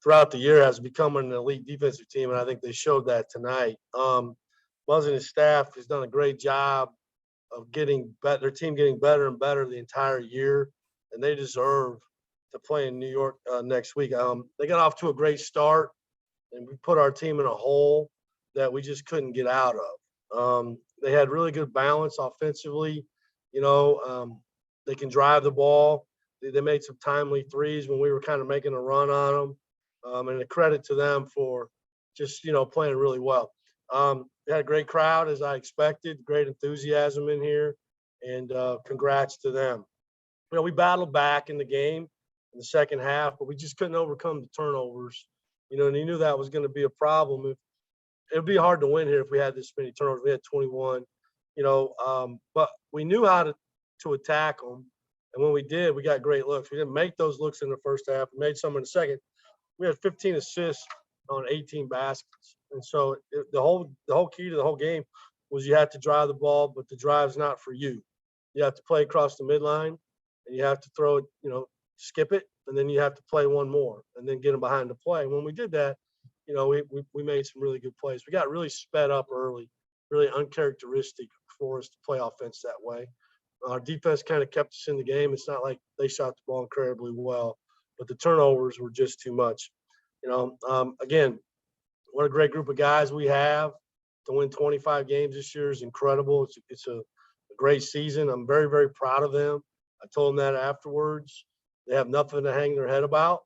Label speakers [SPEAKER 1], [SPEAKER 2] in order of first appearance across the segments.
[SPEAKER 1] throughout the year has become an elite defensive team, and I think they showed that tonight. Buzz and his staff has done a great job of getting their team getting better and better the entire year, and they deserve to play in New York next week. They got off to a great start, and we put our team in a hole that we just couldn't get out of. They had really good balance offensively. They can drive the ball. They made some timely threes when we were kind of making a run on them, and a credit to them for just playing really well. We had a great crowd, as I expected, great enthusiasm in here, and congrats to them. We battled back in the game in the second half, but we just couldn't overcome the turnovers. And you knew that was going to be a problem. It would be hard to win here if we had this many turnovers. We had 21, but we knew how to attack them. And when we did, we got great looks. We didn't make those looks in the first half. We made some in the second. We had 15 assists on 18 baskets. And so the whole key to the whole game was you had to drive the ball, but the drive's not for you. You have to play across the midline, and you have to throw it, skip it, and then you have to play one more and then get them behind the play. When we did that, we made some really good plays. We got really sped up early, really uncharacteristic for us to play offense that way. Our defense kind of kept us in the game. It's not like they shot the ball incredibly well, but the turnovers were just too much. Again, what a great group of guys we have. To win 25 games this year is incredible. It's a great season. I'm very, very proud of them. I told them that afterwards. They have nothing to hang their head about.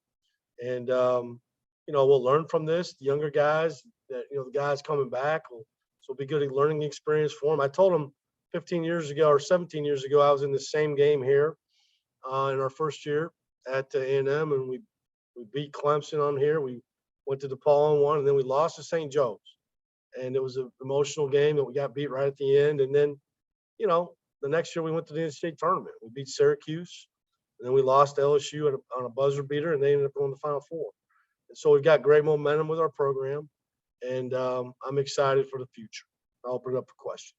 [SPEAKER 1] And, we'll learn from this. The younger guys, the guys coming back, so it'll be good learning experience for them. I told them 15 years ago or 17 years ago, I was in the same game here in our first year at A&M, and we beat Clemson on here. We went to DePaul and won, and then we lost to St. Joe's. And it was an emotional game that we got beat right at the end. And then, the next year we went to the NCAA tournament. We beat Syracuse, and then we lost to LSU on a buzzer beater, and they ended up going to the Final Four. And so we've got great momentum with our program, and I'm excited for the future. I'll open it up for questions.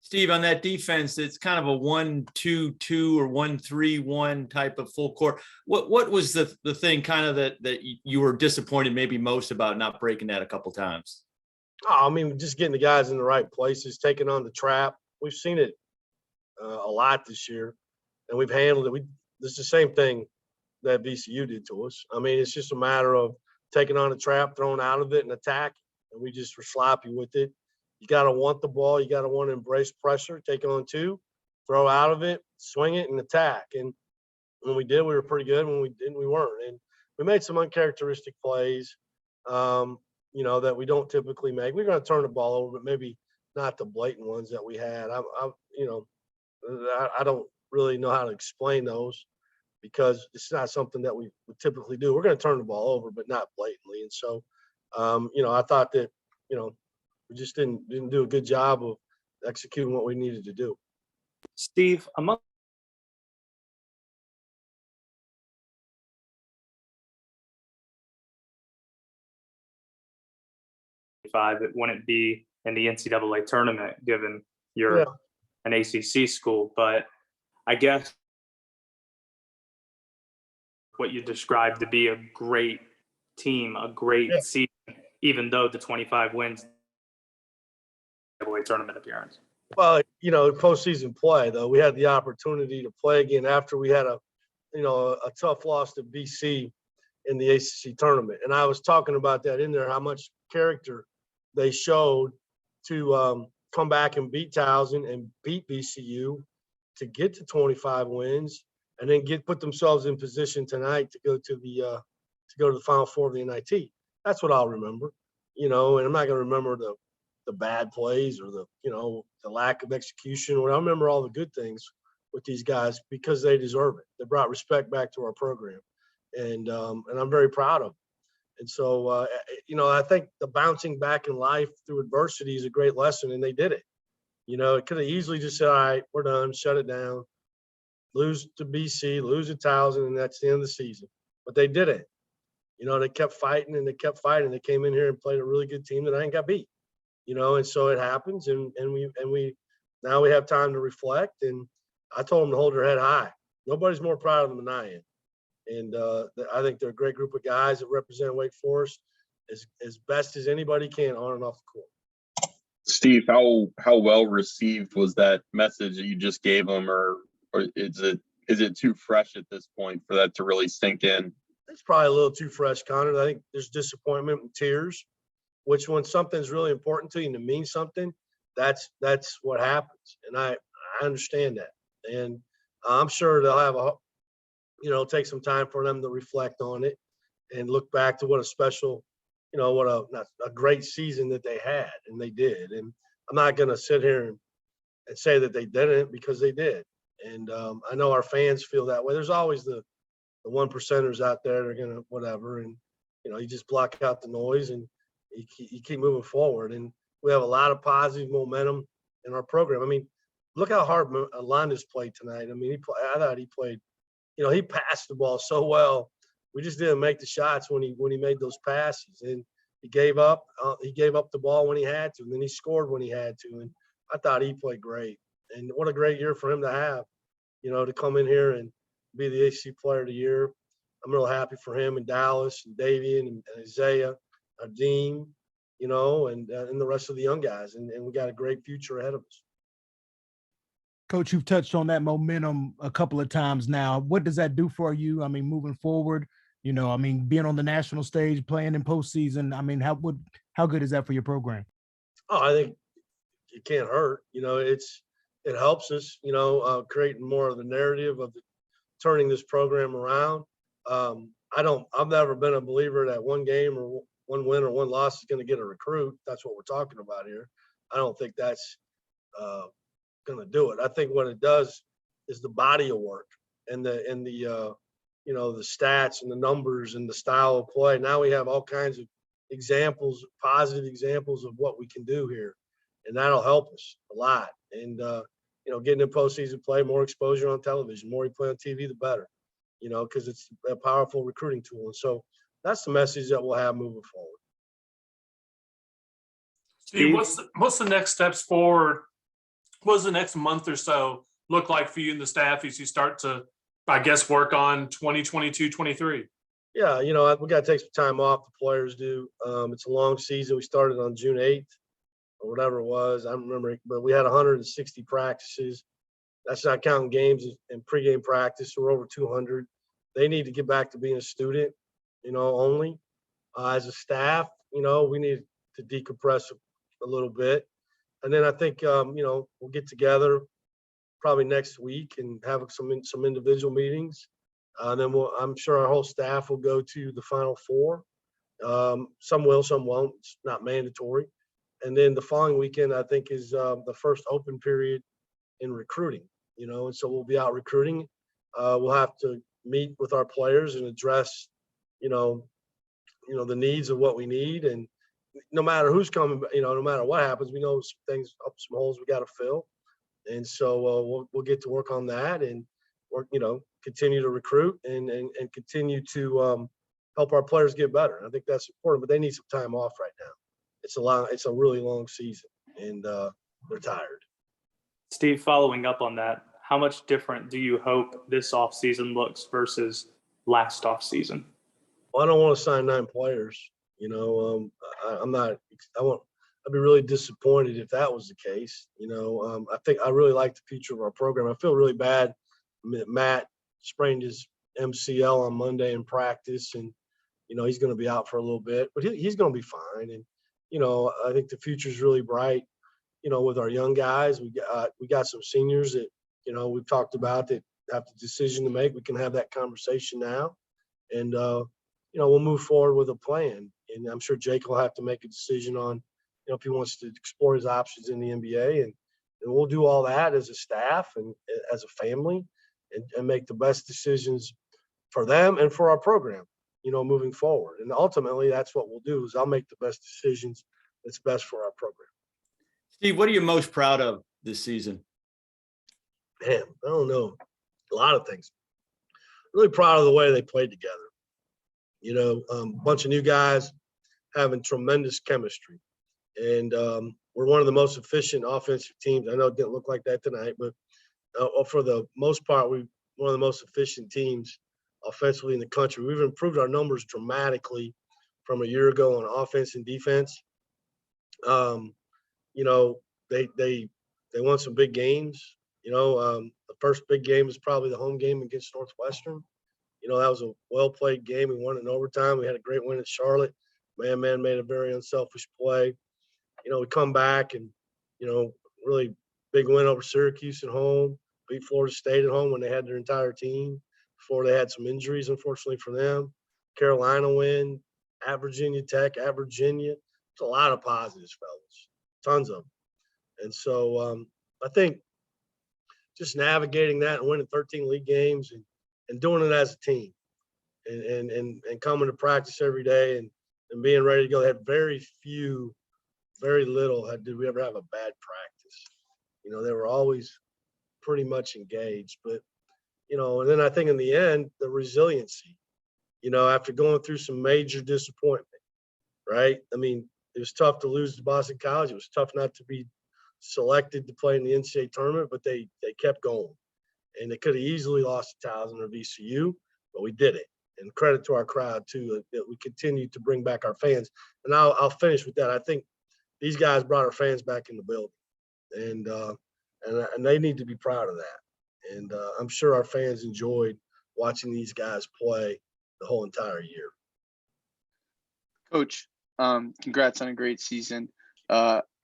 [SPEAKER 2] Steve, on that defense, it's kind of a 1-2-2 or 1-3-1 type of full court. What was the thing kind of that you were disappointed maybe most about not breaking that a couple times?
[SPEAKER 1] Oh, I mean, just getting the guys in the right places, taking on the trap. We've seen it a lot this year, and we've handled it. This is the same thing that VCU did to us. I mean, it's just a matter of taking on the trap, throwing out of it, and attack. And we just were sloppy with it. You got to want the ball. You got to want to embrace pressure, take on two, throw out of it, swing it, and attack. And when we did, we were pretty good. When we didn't, we weren't. And we made some uncharacteristic plays, that we don't typically make. We're going to turn the ball over, but maybe not the blatant ones that we had. I don't really know how to explain those because it's not something that we would typically do. We're going to turn the ball over, but not blatantly. And so, I thought that, we just didn't do a good job of executing what we needed to do.
[SPEAKER 3] Steve, among it wouldn't be in the NCAA tournament, given you're an ACC school. But I guess what you described to be a great team, a great season, even though the 25 wins NCAA tournament appearance.
[SPEAKER 1] Well, postseason play, though, we had the opportunity to play again after we had a tough loss to BC in the ACC tournament. And I was talking about that in there, how much character they showed to come back and beat Towson and beat VCU to get to 25 wins and then put themselves in position tonight to go to the Final Four of the NIT. That's what I'll remember, and I'm not going to remember the bad plays or the lack of execution. I remember all the good things with these guys because they deserve it. They brought respect back to our program, and I'm very proud of them. And so, I think the bouncing back in life through adversity is a great lesson, and they did it. It could have easily just said, all right, we're done, shut it down, lose to BC, lose to Towson, and that's the end of the season. But they did it. They kept fighting and they kept fighting. They came in here and played a really good team that I ain't got beat. And so it happens, and we now we have time to reflect. And I told them to hold their head high. Nobody's more proud of them than I am. And I think they're a great group of guys that represent Wake Forest as best as anybody can on and off the court.
[SPEAKER 4] Steve, how well received was that message that you just gave them, or is it too fresh at this point for that to really sink in?
[SPEAKER 1] It's probably a little too fresh, Connor. I think there's disappointment and tears, which when something's really important to you and it means something, that's what happens. And I understand that. And I'm sure they'll have take some time for them to reflect on it and look back to what a special, what a great season that they had, and they did. And I'm not going to sit here and say that they didn't, because they did. And I know our fans feel that way. There's always the 1%ers out there that are going to whatever. And, you just block out the noise and you keep moving forward. And we have a lot of positive momentum in our program. I mean, look how hard Londa's played tonight. I mean, I thought he played, he passed the ball so well. We just didn't make the shots when he made those passes, and he gave up the ball when he had to, and then he scored when he had to. And I thought he played great. And what a great year for him to have, to come in here and be the AC Player of the Year. I'm real happy for him and Dallas and Davian and Isaiah, Dean, and the rest of the young guys. And we got a great future ahead of us.
[SPEAKER 5] Coach, you've touched on that momentum a couple of times now. What does that do for you? I mean, moving forward, being on the national stage, playing in postseason. I mean, how good is that for your program? Oh,
[SPEAKER 1] I think it can't hurt. It helps us, creating more of the narrative of turning this program around. I've never been a believer that one game or one win or one loss is going to get a recruit. That's what we're talking about here. I don't think that's going to do it. I think what it does is the body of work and the stats and the numbers and the style of play. Now we have all kinds of examples, positive examples of what we can do here, and that'll help us a lot. And getting in postseason play, more exposure on television, more you play on TV, the better. Because it's a powerful recruiting tool. And so that's the message that we'll have moving forward.
[SPEAKER 6] Steve, what's the next steps forward? What does the next month or so look like for you and the staff as you start to, I guess, work on 2022-23?
[SPEAKER 1] Yeah, we got to take some time off. The players do. It's a long season. We started on June 8th or whatever it was. I don't remember, but we had 160 practices. That's not counting games and pregame practice. So we're over 200. They need to get back to being a student, only. As a staff, we need to decompress a little bit. And then I think, we'll get together probably next week and have some individual meetings. And then I'm sure our whole staff will go to the Final Four. Some will, some won't. It's not mandatory. And then the following weekend, I think, is the first open period in recruiting, and so we'll be out recruiting. We'll have to meet with our players and address, the needs of what we need. And no matter who's coming, no matter what happens, we know some things, some holes we got to fill. And so we'll get to work on that and work, continue to recruit and continue to help our players get better. I think that's important, but they need some time off right now. It's a really long season, and they're tired.
[SPEAKER 3] Steve, following up on that, how much different do you hope this offseason looks versus last offseason?
[SPEAKER 1] Well, I don't want to sign 9 players. I'd be really disappointed if that was the case. I think I really like the future of our program. I feel really bad. Matt sprained his MCL on Monday in practice, and, he's going to be out for a little bit, but he's going to be fine. And, I think the future is really bright, with our young guys. We got some seniors that, we've talked about that have the decision to make. We can have that conversation now. And, we'll move forward with a plan. And I'm sure Jake will have to make a decision on, if he wants to explore his options in the NBA. And we'll do all that as a staff and as a family and make the best decisions for them and for our program, moving forward. And ultimately, that's what we'll do is I'll make the best decisions that's best for our program.
[SPEAKER 2] Steve, what are you most proud of this season?
[SPEAKER 1] Man, I don't know. A lot of things. Really proud of the way they played together. A bunch of new guys having tremendous chemistry. And we're one of the most efficient offensive teams. I know it didn't look like that tonight, but for the most part, we're one of the most efficient teams offensively in the country. We've improved our numbers dramatically from a year ago on offense and defense. You know, they won some big games. You know, the first big game is probably the home game against Northwestern. You know, that was a well-played game. We won in overtime. We had a great win at Charlotte. Man made a very unselfish play. You know, we come back and, you know, really big win over Syracuse at home, beat Florida State at home when they had their entire team before they had some injuries, unfortunately for them. Carolina win, at Virginia Tech, at Virginia. There's a lot of positives, fellas, tons of them. And so I think just navigating that and winning 13 league games and doing it as a team and coming to practice every day and being ready to go. They had very little did we ever have a bad practice. You know, they were always pretty much engaged. But, you know, and then I think in the end, the resiliency, you know, after going through some major disappointment, right? I mean, it was tough to lose to Boston College. It was tough not to be selected to play in the NCAA tournament, but they kept going. And they could have easily lost to Towson or VCU, but we did it. And credit to our crowd, too, that we continued to bring back our fans. And I'll finish with that. I think these guys brought our fans back in the building, and they need to be proud of that. And I'm sure our fans enjoyed watching these guys play the whole entire year.
[SPEAKER 7] Coach, congrats on a great season.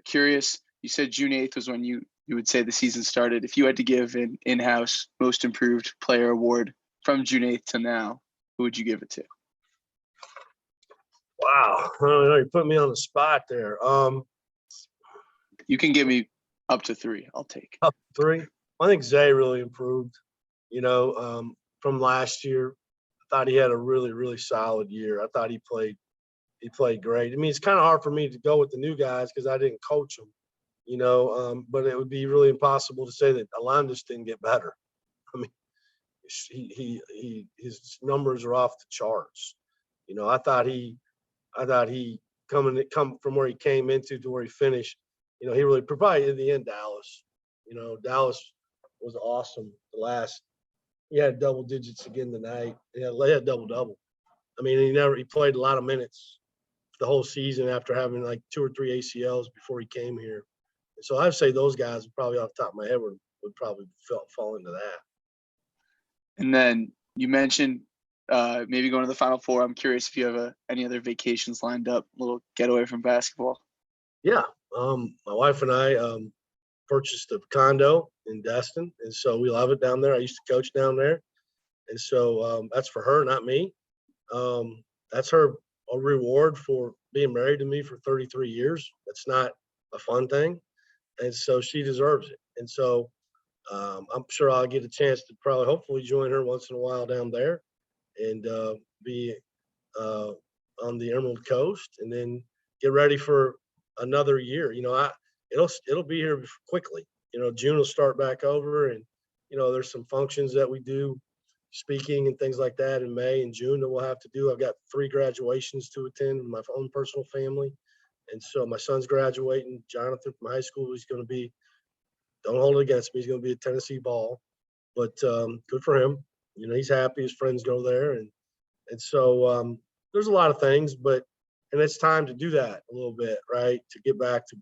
[SPEAKER 7] Curious, you said June 8th was when you would say the season started. If you had to give an in-house most improved player award from June 8th to now, who would you give it to?
[SPEAKER 1] Wow. I don't know. You put me on the spot there.
[SPEAKER 7] You can give me up to 3. I'll take.
[SPEAKER 1] Up 3. I think Zay really improved, you know, from last year. I thought he had a really, really solid year. I thought he played great. I mean, it's kind of hard for me to go with the new guys because I didn't coach them, you know, but it would be really impossible to say that Alondas didn't get better. I mean, his numbers are off the charts. You know, I thought he come from where he came into to where he finished. You know, he really provided in the end Dallas. You know, Dallas was awesome. He had double digits again tonight. He had double. I mean, he played a lot of minutes the whole season after having like 2 or 3 ACLs before he came here. And so I'd say those guys probably off the top of my head would probably fall into that.
[SPEAKER 7] And then you mentioned maybe going to the Final Four. I'm curious if you have any other vacations lined up, a little getaway from basketball.
[SPEAKER 1] Yeah. My wife and I purchased a condo in Destin, and so we love it down there. I used to coach down there. And so that's for her, not me. That's her a reward for being married to me for 33 years. That's not a fun thing. And so she deserves it. And so I'm sure I'll get a chance to hopefully join her once in a while down there and be on the Emerald Coast and then get ready for another year. You know, it'll be here quickly. You know, June will start back over, and you know, there's some functions that we do, speaking and things like that in May and June that we'll have to do. I've got 3 graduations to attend in my own personal family. And so my son's graduating, Jonathan from high school. He's going to be, don't hold it against me, he's going to be at Tennessee ball, but good for him. You know, he's happy his friends go there. And so there's a lot of things, and it's time to do that a little bit, right? To get back to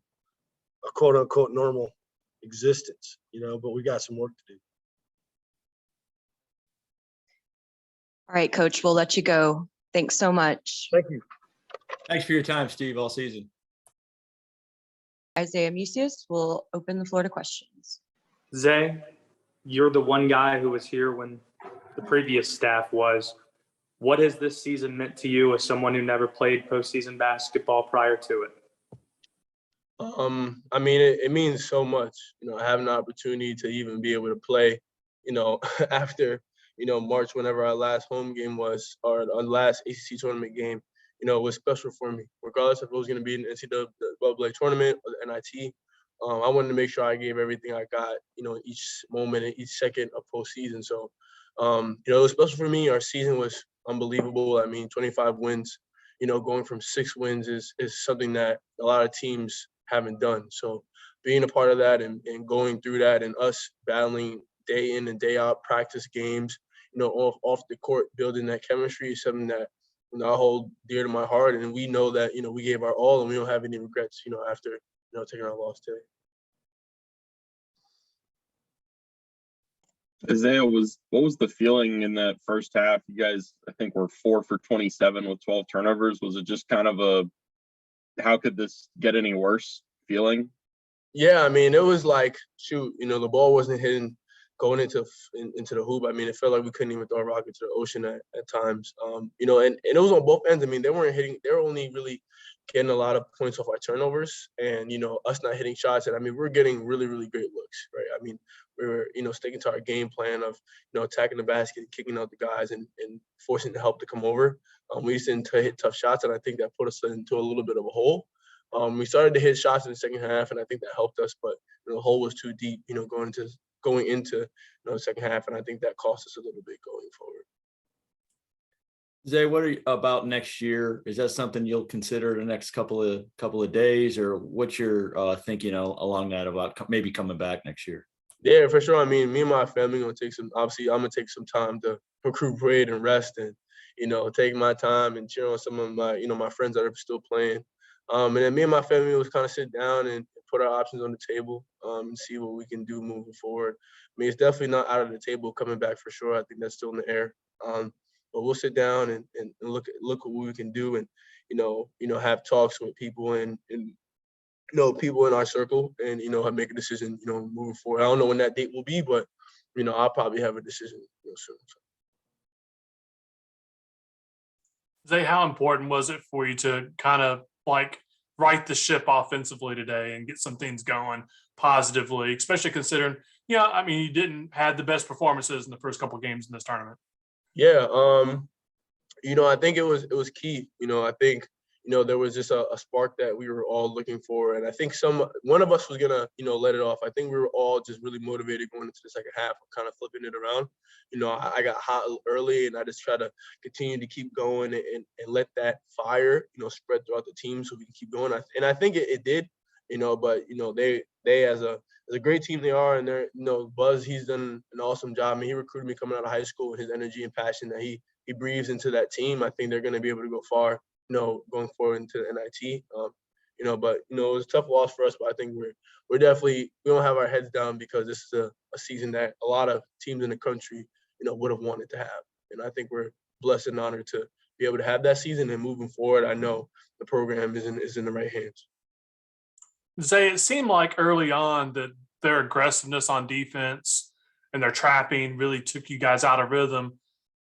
[SPEAKER 1] a quote unquote normal existence, you know, but we got some work to do.
[SPEAKER 8] All right, Coach, we'll let you go. Thanks so much.
[SPEAKER 1] Thank you.
[SPEAKER 2] Thanks for your time, Steve, all season.
[SPEAKER 8] Isaiah Musius will open the floor to questions.
[SPEAKER 3] Zay, you're the one guy who was here when the previous staff was. What has this season meant to you as someone who never played postseason basketball prior to it?
[SPEAKER 9] I mean, it means so much, you know, having the opportunity to even be able to play, you know, after, you know, March, whenever our last home game was, or our last ACC tournament game, you know, it was special for me, regardless if it was going to be an NCAA tournament or the NIT. I wanted to make sure I gave everything I got, you know, each moment and each second of postseason. So, you know, it was special for me. Our season was unbelievable. I mean, 25 wins, you know, going from 6 wins is something that a lot of teams haven't done. So being a part of that and going through that and us battling day in and day out practice games off the court, building that chemistry is something that I hold dear to my heart, and we know that we gave our all, and we don't have any regrets after taking our loss today.
[SPEAKER 4] Isaiah, what was the feeling in that first half? You guys, I think, were 4 for 27 with 12 turnovers. Was it just kind of how could this get any worse feeling?
[SPEAKER 9] Yeah, I mean, it was like, shoot, the ball wasn't hitting going into the hoop. I mean, it felt like we couldn't even throw a rock into the ocean at times. And it was on both ends. I mean, they weren't hitting. They were only really getting a lot of points off our turnovers, and us not hitting shots. And I mean, we're getting really, really great looks, right? I mean, we were sticking to our game plan of attacking the basket, kicking out the guys, and forcing the help to come over. We just didn't hit tough shots, and I think that put us into a little bit of a hole. We started to hit shots in the second half, and I think that helped us, but the hole was too deep, going into the second half, and I think that cost us a little bit going forward.
[SPEAKER 2] Zay, what are you about next year? Is that something you'll consider the next couple of days, or what's your thinking along that about maybe coming back next year?
[SPEAKER 9] Yeah, for sure. I mean, me and my family obviously I'm gonna take some time to recuperate and rest, and take my time and cheer on some of my my friends that are still playing. And then me and my family was kind of sit down and put our options on the table, and see what we can do moving forward. I mean, it's definitely not out of the table coming back for sure. I think that's still in the air. But we'll sit down and look at what we can do, and have talks with people and people in our circle, and make a decision moving forward. I don't know when that date will be, but I'll probably have a decision soon.
[SPEAKER 6] Zay, how important was it for you to kind of like right the ship offensively today and get some things going positively, especially considering, I mean, you didn't have the best performances in the first couple of games in this tournament?
[SPEAKER 9] Yeah, I think it was key. I think there was just a spark that we were all looking for, and I think one of us was gonna let it off. I think we were all just really motivated going into the second half, kind of flipping it around. I got hot early, and I just try to continue to keep going and let that fire spread throughout the team so we can keep going. And I think it did. But they as a great team they are, and they're Buzz, he's done an awesome job. I mean, he recruited me coming out of high school, and his energy and passion that he breathes into that team. I think they're going to be able to go far, going forward into the NIT. But it was a tough loss for us, but I think we're definitely, we don't have our heads down, because this is a season that a lot of teams in the country would have wanted to have, and I think we're blessed and honored to be able to have that season. And moving forward, I know the program is in the right hands.
[SPEAKER 6] Zay, it seemed like early on that their aggressiveness on defense and their trapping really took you guys out of rhythm.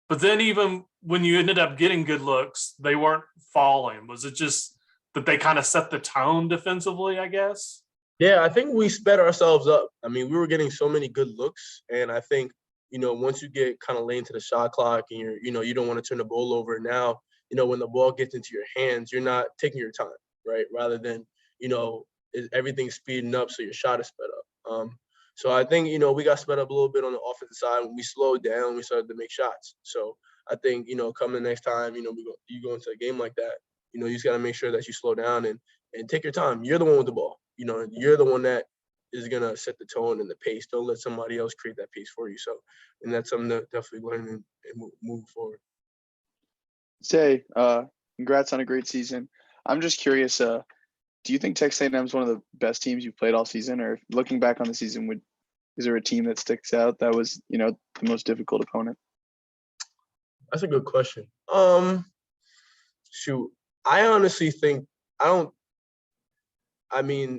[SPEAKER 6] But then even when you ended up getting good looks, they weren't falling. Was it just that they kind of set the tone defensively, I guess?
[SPEAKER 9] Yeah, I think we sped ourselves up. I mean, we were getting so many good looks, and I think, once you get kind of late into the shot clock and you don't want to turn the ball over now, when the ball gets into your hands, you're not taking your time, right? Rather than, everything's speeding up, so your shot is sped up. So I think, we got sped up a little bit on the offensive side. When we slowed down, we started to make shots. So I think, coming the next time, you go into a game like that, you just got to make sure that you slow down and take your time. You're the one with the ball. You're the one that is going to set the tone and the pace. Don't let somebody else create that pace for you. So, and that's something to definitely learn and move forward.
[SPEAKER 7] Say, congrats on a great season. I'm just curious, do you think Texas A&M is one of the best teams you've played all season? Or looking back on the season, is there a team that sticks out that was, the most difficult opponent?
[SPEAKER 9] That's a good question. Shoot, I honestly think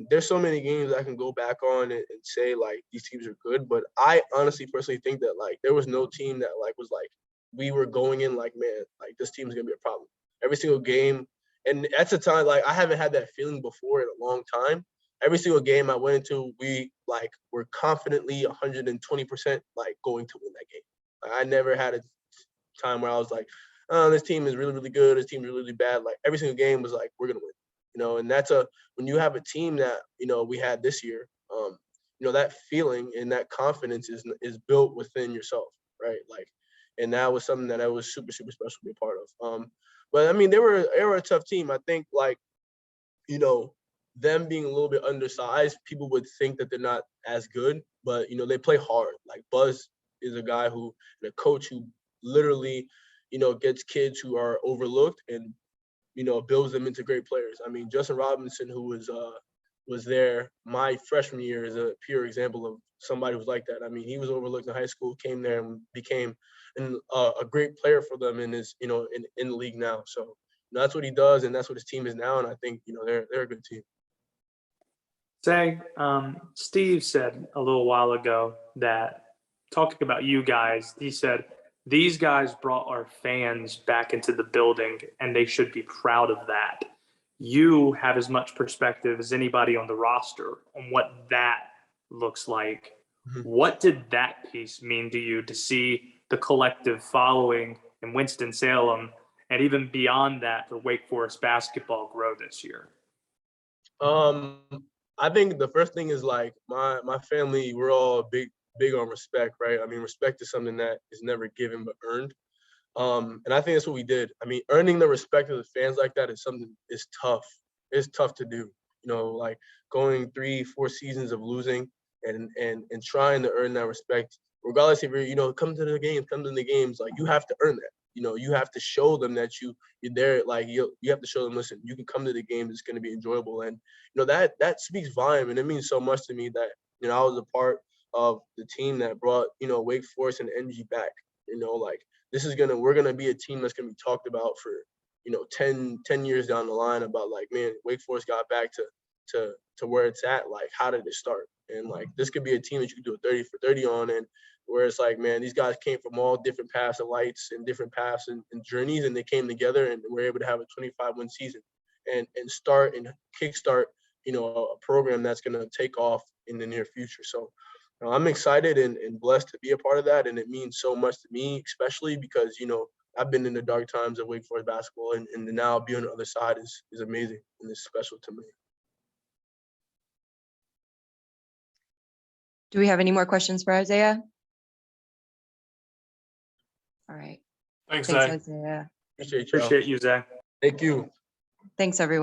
[SPEAKER 9] there's so many games I can go back on and say, like, these teams are good, but I honestly personally think that, like, there was no team that, like, was like, we were going in like, man, like, this team's gonna be a problem. Every single game, and that's a time, like, I haven't had that feeling before in a long time. Every single game I went into, we, like, were confidently 120%, like, going to win that game. I never had a time where I was like, oh, this team is really, really good, this team is really, really bad. Like, every single game was like, we're gonna win. And that's when you have a team that, we had this year, that feeling and that confidence is built within yourself, right? Like, and that was something that I was super, super special to be a part of. But I mean, they were a tough team. I think, like, them being a little bit undersized, people would think that they're not as good, but they play hard. Like, Buzz is a guy and a coach who literally, gets kids who are overlooked and, builds them into great players. I mean, Justin Robinson, who was there my freshman year, is a pure example of somebody who's like that. I mean, he was overlooked in high school, came there and became a great player for them and is, in the league now. So that's what he does, and that's what his team is now. And I think, they're a good team.
[SPEAKER 3] Zay, Steve said a little while ago that talking about you guys, he said, these guys brought our fans back into the building and they should be proud of that. You have as much perspective as anybody on the roster on what that looks like.
[SPEAKER 9] Mhm.
[SPEAKER 3] What did that piece mean to you to see the collective following in Winston-Salem and even beyond that for Wake Forest basketball grow this year?
[SPEAKER 9] I think the first thing is like my family, we're all big on respect, right? I mean, respect is something that is never given but earned. And I think that's what we did. I mean, earning the respect of the fans like that is something is tough. It's tough to do. Like going 3-4 seasons of losing and trying to earn that respect, regardless if you're, come to the games, like you have to earn that. You have to show them that you're there. Like you have to show them, listen, you can come to the games. It's going to be enjoyable. And, that speaks volume. And it means so much to me that, I was a part of the team that brought, Wake Forest and energy back. Like we're going to be a team that's going to be talked about for, 10 years down the line about like, man, Wake Forest got back to where it's at. Like, how did it start? And like, this could be a team that you could do a 30 for 30 on. And where it's like, man, these guys came from all different paths of lights and different paths and journeys, and they came together and were able to have a 25-win season and start and kickstart, a program that's going to take off in the near future. So I'm excited and blessed to be a part of that. And it means so much to me, especially because, I've been in the dark times of Wake Forest basketball and now being on the other side is amazing and it's special to me.
[SPEAKER 8] Do we have any more questions for Isaiah? All right.
[SPEAKER 6] Thanks,
[SPEAKER 8] Thanks,
[SPEAKER 6] Zay.
[SPEAKER 8] Isaiah.
[SPEAKER 9] Appreciate y'all.
[SPEAKER 3] Appreciate you, Zay.
[SPEAKER 9] Thank you.
[SPEAKER 8] Thanks, everyone.